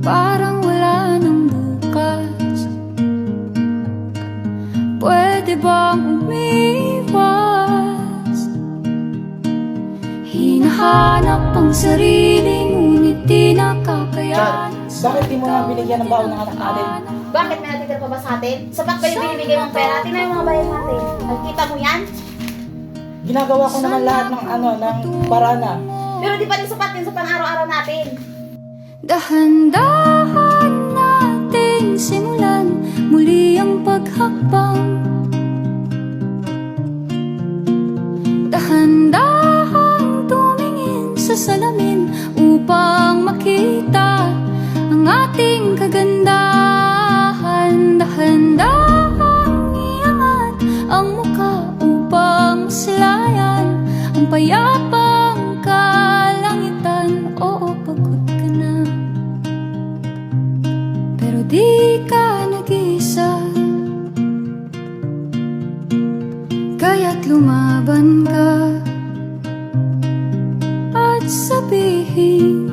parang wala nang bukas. Pwede bang umiwas? Hinahanap ang sarili, ngunit di nakakayanan. Bakit di mo na binigyan ng baon ng anak natin? Bakit may natitira pa ba sa atin? Sapat ba yung binibigay mong pera? Tingnan yung mga bayan natin. Nakikita mo yan? Ginagawa ko naman lahat ng ng paraan na. Pero di pa rin sapat yun sa pang-araw-araw natin. Dahan-dahan nating simulan muli ang paghakbang. Dahan-dahan tumingin sa salamin upang makita ang ating kagandahan. Dahan-dahan iangat ang mukha upang silayan ang payapang kalangitan. Oo, pagod ka na, pero di ka nag-iisa. Kaya't lumaban ka at sabihin,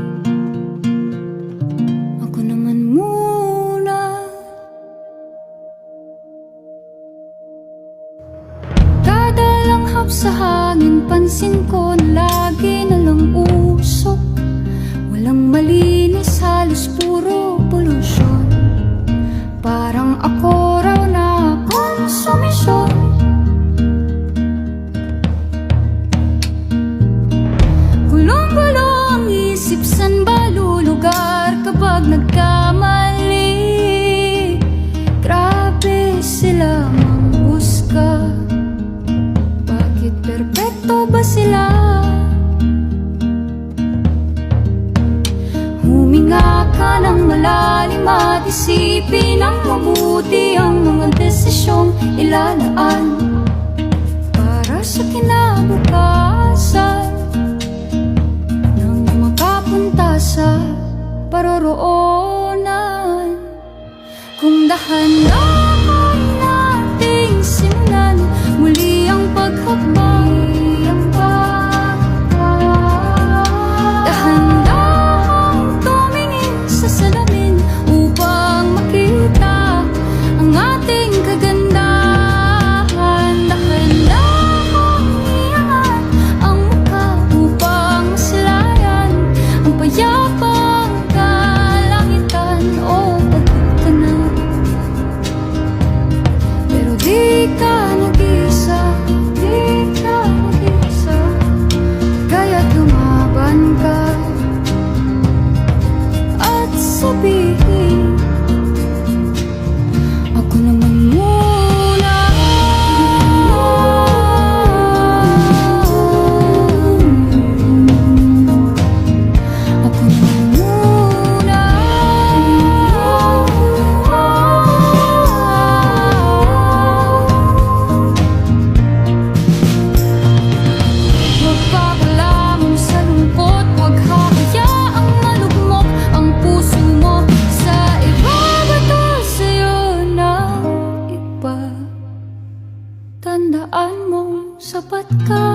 ako naman muna. Kada langhap sa hangin, pansin ko na lagi na lang usok. Walang malinis, halos puro polusyon. Parang ako raw na konsumisyon. Gulong-gulo ang isip, san ba lulugar kapag nagkamali? Grabe sila manghusga. Bakit perpekto ba sila? Huminga ka ng malalim at isipin ng mabuti ang mga desisyong ilalaan para sa kinabukasan, nang makapunta sa paroroonan. Kung dahan-dahan nating simulan muli ang paghakbang. Dahan-dahan tumingin sa salamin upang makita ang ating kagandahan. Dahan-dahan iangat ang mukha upang masilayan ang payapang kalangitan. Oh, pagod ka na, pero di ka nag-isa. Di ka nag-isa. Kaya't lumaban ka at sabihin, ako naman muna. Ako naman muna. Magpapalamon sa lungkot, huwag hahayaang malugmok ang puso mo sa iba. Bato sa'yo ng iba. Tandaan mong sapat ka.